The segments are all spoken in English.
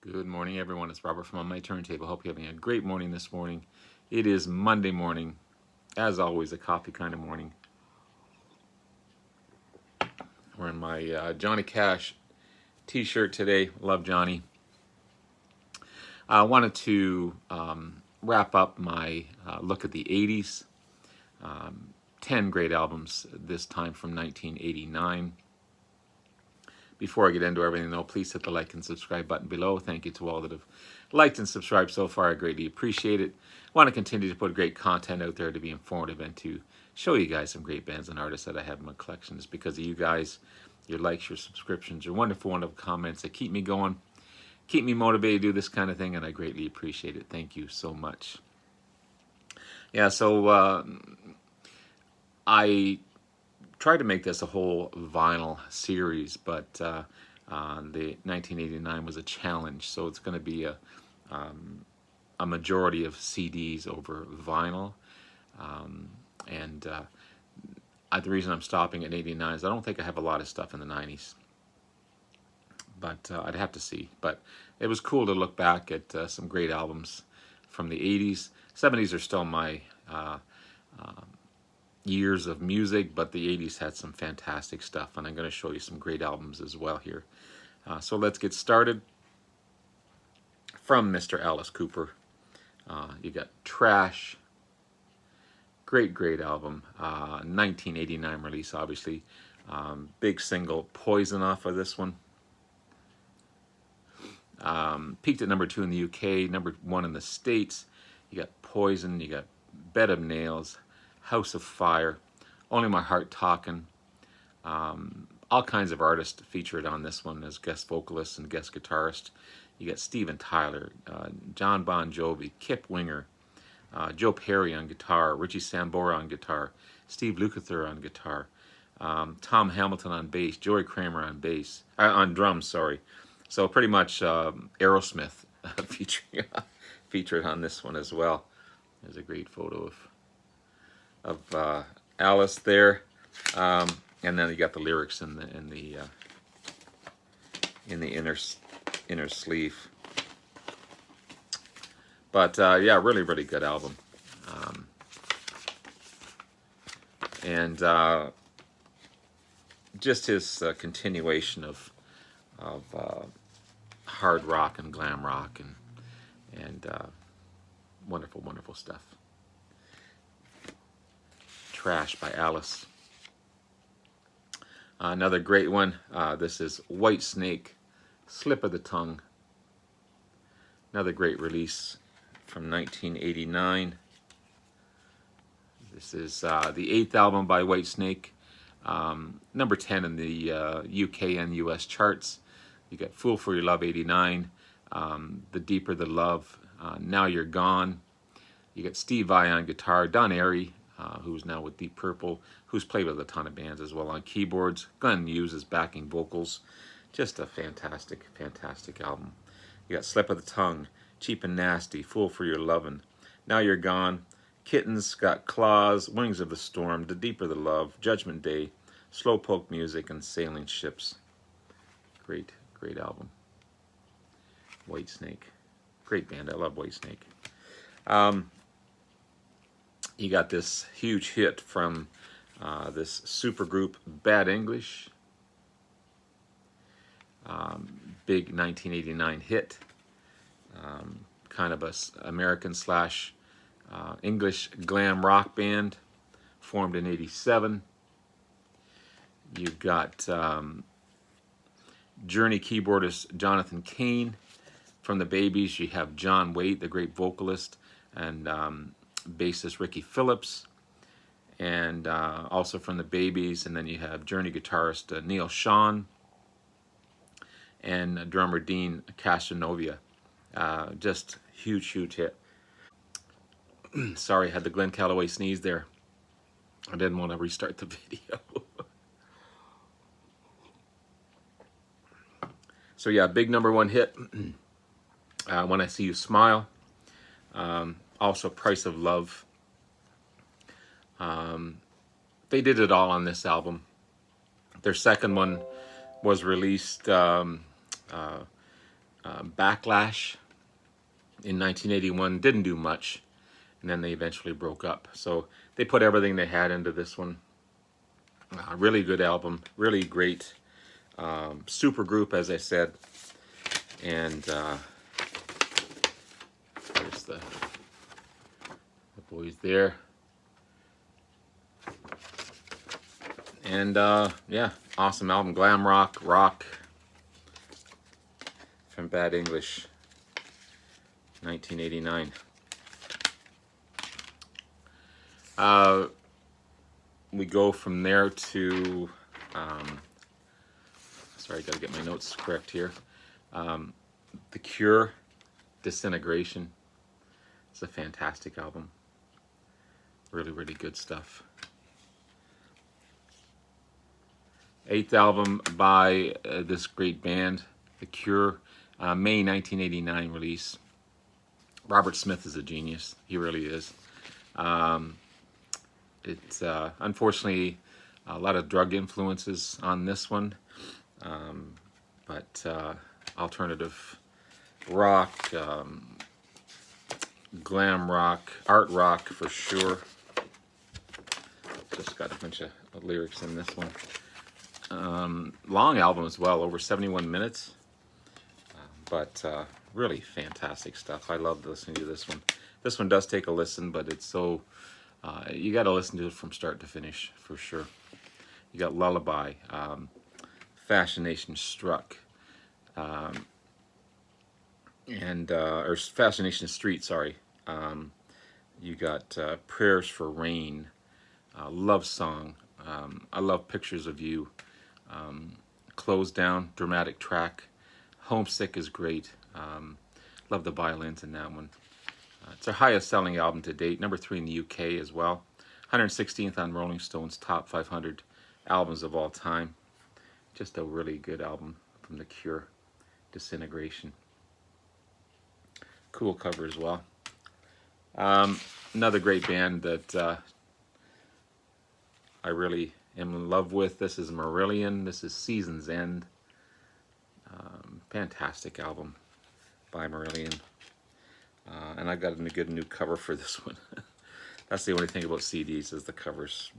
Good morning, everyone. It's Robert from On My Turntable. Hope you're having a great morning this morning. It is Monday morning, as always, a coffee kind of morning. Wearing my Johnny Cash t-shirt today. Love Johnny. I wanted to wrap up my look at the 80s. 10 great albums, this time from 1989. Before I get into everything, though, please hit the like and subscribe button below. Thank you to all that have liked and subscribed so far. I greatly appreciate it. I want to continue to put great content out there to be informative and to show you guys some great bands and artists that I have in my collection. It's because of you guys, your likes, your subscriptions, your wonderful comments that keep me going, keep me motivated to do this kind of thing, and I greatly appreciate it. Thank you so much. Yeah, so I tried to make this a whole vinyl series, but the 1989 was a challenge, so it's going to be a majority of CDs over vinyl. And the reason I'm stopping at 89 is I don't think I have a lot of stuff in the 90s, but I'd have to see. But it was cool to look back at some great albums from the 80s. 70s are still my years of music, but the 80s had some fantastic stuff, and I'm going to show you some great albums as well here. So let's get started. From Mr. Alice Cooper, you got Trash. Great album. 1989 release, obviously. Big single, Poison, off of this one. Peaked at number 2 in the UK, number 1 in the States. You got Poison, you got Bed of Nails, House of Fire, Only My Heart Talkin'. All kinds of artists featured on this one as guest vocalists and guest guitarists. You got Steven Tyler, John Bon Jovi, Kip Winger, Joe Perry on guitar, Richie Sambora on guitar, Steve Lukather on guitar, Tom Hamilton on bass, Joey Kramer on drums, sorry. So pretty much Aerosmith featured on this one as well. There's a great photo of Alice there, and then you got the lyrics in the inner sleeve. But yeah, really good album, and just his continuation of hard rock and glam rock and wonderful stuff. Trash by Alice. Another great one. This is Whitesnake, Slip of the Tongue. Another great release from 1989. This is the 8th album by Whitesnake. Number 10 in the UK and US charts. You got Fool for Your Love, 89. The Deeper the Love, Now You're Gone. You got Steve Vai on guitar, Don Airey, who's now with Deep Purple, who's played with a ton of bands as well, on keyboards. Glenn Hughes is backing vocals. Just a fantastic album. You got Slip of the Tongue, Cheap and Nasty, Fool for Your Lovin', Now You're Gone, Kittens Got Claws, Wings of the Storm, The Deeper the Love, Judgment Day, Slowpoke Music, and Sailing Ships. Great album. Whitesnake. Great band. I love Whitesnake. You got this huge hit from this supergroup, Bad English. Big 1989 hit. Kind of a American slash English glam rock band, formed in 87. You've got Journey keyboardist Jonathan Cain. From the Babies, you have John Waite, the great vocalist, and bassist Ricky Phillips. And also from the Babies, and then you have Journey guitarist Neil Schon and drummer Dean Casanova. Just huge hit. Sorry, I had the Glenn Calloway sneeze there. I didn't want to restart the video. So yeah, big number 1 hit. When I See You Smile. Also Price of Love. They did it all on this album. Their second one was released Backlash in 1981. Didn't do much, and then they eventually broke up. So they put everything they had into this one. Really good album, really great super group, as I said. And there's the boys there. And yeah, awesome album. Glam rock, rock from Bad English, 1989. We go from there to, sorry, I gotta get my notes correct here. The Cure, Disintegration. It's a fantastic album. Really, really good stuff. 8th album by this great band, The Cure, May 1989 release. Robert Smith is a genius. He really is. It's unfortunately a lot of drug influences on this one, but alternative rock, glam rock, art rock for sure. Just got a bunch of lyrics in this one. Long album as well, over 71 minutes, but really fantastic stuff. I love listening to this one. This one does take a listen, but it's so, you got to listen to it from start to finish for sure. You got Lullaby, Fascination Struck, or Fascination Street, sorry. You got Prayers for Rain, Love Song, I Love Pictures of You, Closed Down, dramatic track. Homesick is great. Love the violins in that one. It's our highest selling album to date, number 3 in the UK as well. 116th on Rolling Stone's top 500 albums of all time. Just a really good album from The Cure, Disintegration. Cool cover as well. Another great band that I really am in love with. This is Marillion. This is Season's End. Fantastic album by Marillion. And I got a good new cover for this one. That's the only thing about CDs is the covers.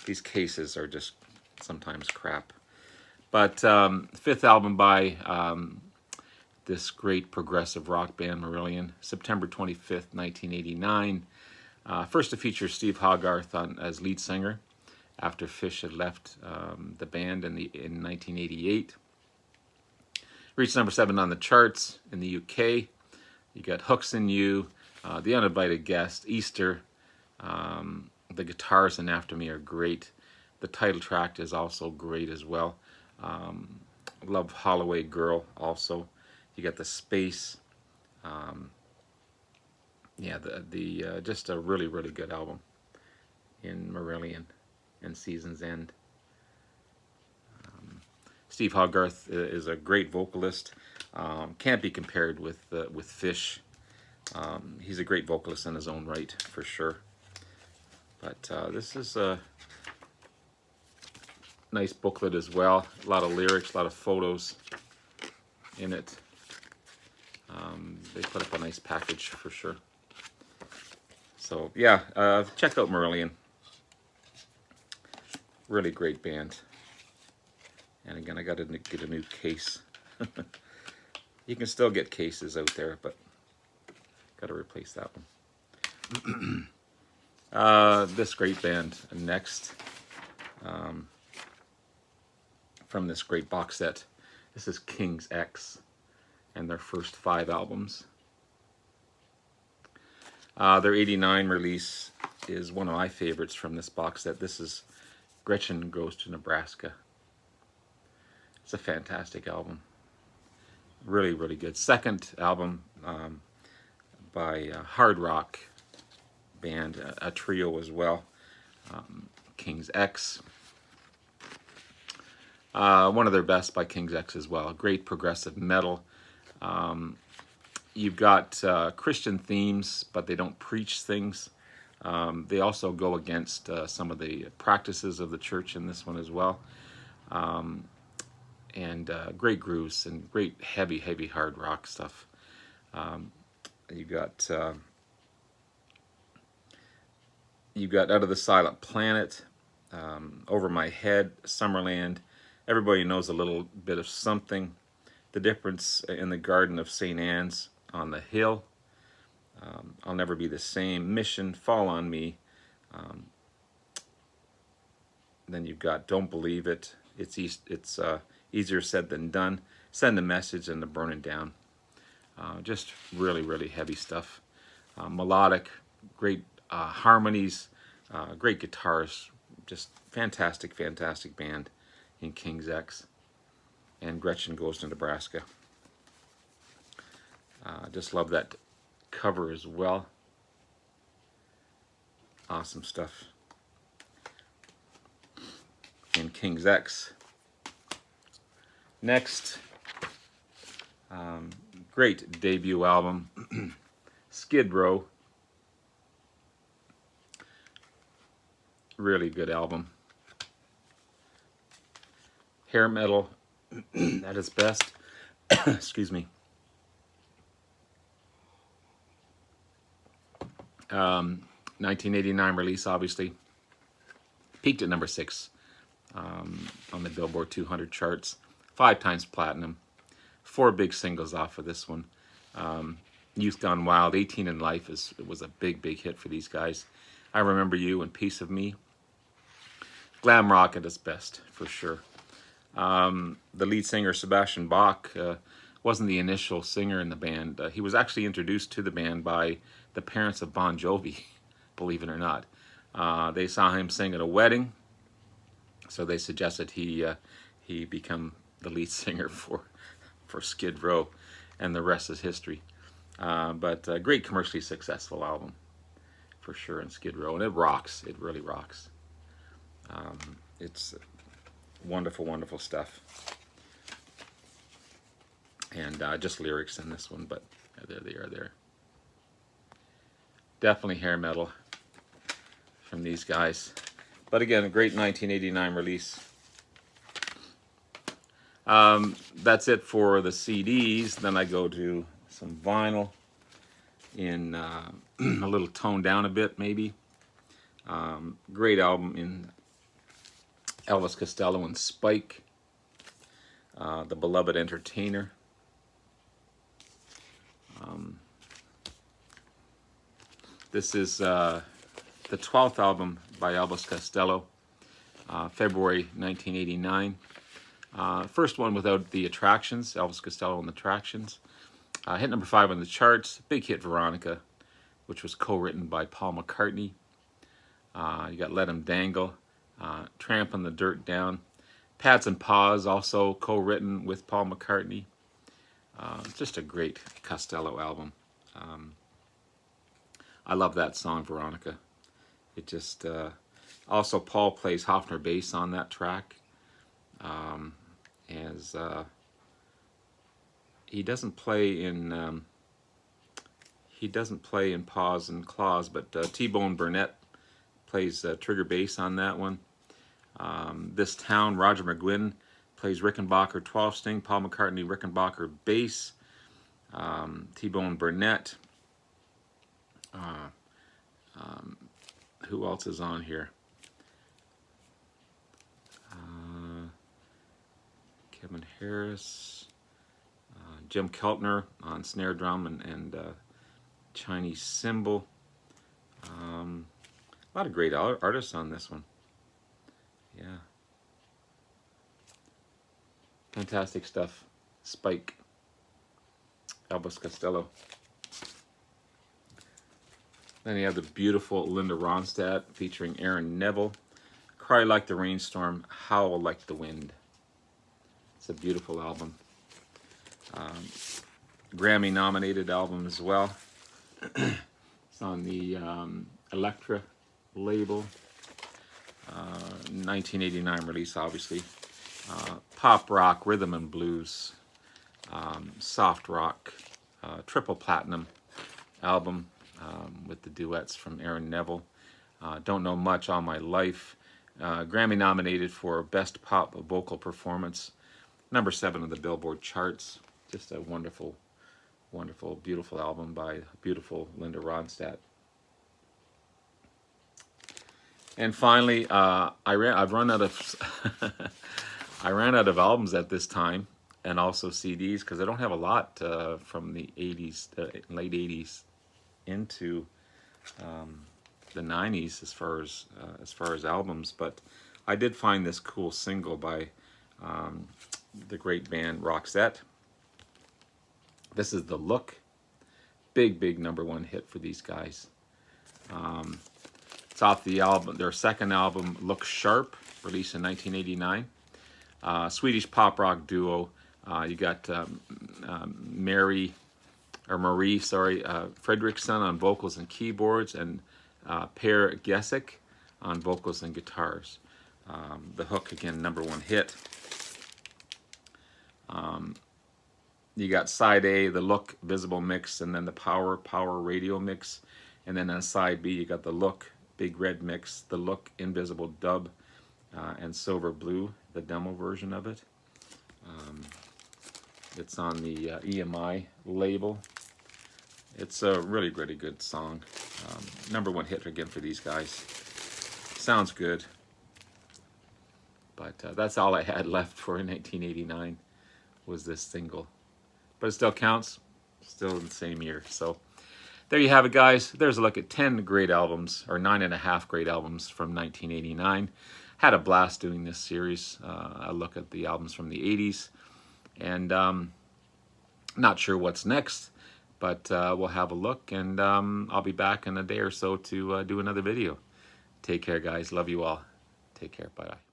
These cases are just sometimes crap. But 5th album by this great progressive rock band, Marillion, September 25th, 1989. First to feature Steve Hogarth as lead singer after Fish had left the band in 1988. Reached number 7 on the charts in the UK. You got Hooks in You, The Uninvited Guest, Easter. The guitars in After Me are great. The title track is also great as well. Love Holloway Girl also. You got The Space. Yeah, just a really, really good album in Marillion and Season's End. Steve Hogarth is a great vocalist. Can't be compared with Fish. He's a great vocalist in his own right, for sure. But this is a nice booklet as well. A lot of lyrics, a lot of photos in it. They put up a nice package for sure. So yeah, check out Marillion. Really great band. And again, I got to get a new case. You can still get cases out there, but got to replace that one. This great band next, from this great box set. This is King's X and their first 5 albums. Their 89 release is one of my favorites from this box set. This is Gretchen Goes to Nebraska. It's a fantastic album. Really, really good. Second album by a hard rock band, a trio as well, King's X. One of their best by King's X as well. Great progressive metal. You've got Christian themes, but they don't preach things. They also go against some of the practices of the church in this one as well. and great grooves and great heavy hard rock stuff. Um, you got Out of the Silent Planet, Over My Head, Summerland. Everybody knows a little bit of something. The Difference in the Garden of St. Anne's on the Hill. I'll Never Be the Same. Mission, Fall on Me. Then you've got Don't Believe It. It's Easier Said Than Done. Send a Message, and The Burning Down. Just really heavy stuff. Melodic, great harmonies, great guitars. Just fantastic band in King's X. And Gretchen Goes to Nebraska. Just love that cover as well. Awesome stuff. In King's X. Next, great debut album, Skid Row. Really good album. Hair metal at its best. Excuse me. 1989 release, obviously. Peaked at number 6 on the Billboard 200 charts. 5 times platinum. 4 big singles off of this one. Youth Gone Wild, 18 in Life was a big hit for these guys. I Remember You and Piece of Me. Glam rock at its best, for sure. The lead singer, Sebastian Bach, wasn't the initial singer in the band. He was actually introduced to the band by the parents of Bon Jovi, believe it or not. They saw him sing at a wedding, so they suggested he become the lead singer for Skid Row, and the rest is history. But a great commercially successful album, for sure, in Skid Row, and it rocks. It really rocks. It's wonderful stuff. And just lyrics in this one, but there they are there. Definitely hair metal from these guys. But again, a great 1989 release. That's it for the CDs. Then I go to some vinyl in a little toned down a bit, maybe. Great album in Elvis Costello and Spike, The Beloved Entertainer. This is the 12th album by Elvis Costello, February 1989. First one without the Attractions, Elvis Costello and the Attractions. Hit number 5 on the charts. Big hit, Veronica, which was co-written by Paul McCartney. You got Let 'Em Dangle, Trampin' the Dirt Down. Pads and Paws, also co-written with Paul McCartney. Just a great Costello album. I love that song, Veronica. It just, also Paul plays Hofner bass on that track. As he doesn't play in Paws and Claws, but T-Bone Burnett plays trigger bass on that one. This Town, Roger McGuinn plays Rickenbacker 12 string, Paul McCartney Rickenbacker bass, T-Bone Burnett. Who else is on here? Kevin Harris, Jim Keltner on snare drum and Chinese cymbal. A lot of great artists on this one. Yeah. Fantastic stuff. Spike. Elvis Costello. Then you have the beautiful Linda Ronstadt featuring Aaron Neville. Cry Like the Rainstorm, Howl Like the Wind. It's a beautiful album. Grammy-nominated album as well. It's on the Elektra label. 1989 release, obviously. Pop rock, rhythm and blues, soft rock, triple platinum album with the duets from Aaron Neville. Don't Know Much, All My Life. Grammy nominated for Best Pop Vocal Performance. number 7 of the Billboard charts. Just a wonderful, wonderful, beautiful album by beautiful Linda Ronstadt. And finally, I've run out of I ran out of albums at this time, and also CDs, because I don't have a lot from the 80s, late 80s into the 90s as far as albums. But I did find this cool single by the great band Ronstadt. This is The Look. Big number 1 hit for these guys. It's off the album, their second album, Look Sharp, released in 1989. Swedish pop rock duo. You got Marie Fredriksson on vocals and keyboards, and Per Gessik on vocals and guitars. The Hook, again, number 1 hit. You got side A, the Look Visible Mix, and then the Power Radio Mix. And then on side B, you got the Look Big Red Mix, the Look Invisible Dub, and Silver Blue, the demo version of it. It's on the EMI label. It's a really good song. Number 1 hit again for these guys. Sounds good. But that's all I had left for in 1989 was this single. But it still counts. Still in the same year. So there you have it, guys. There's a look at 10 great albums, or 9.5 great albums from 1989. Had a blast doing this series. A look at the albums from the 80s. And not sure what's next, but we'll have a look, and I'll be back in a day or so to do another video. Take care, guys. Love you all. Take care. Bye-bye.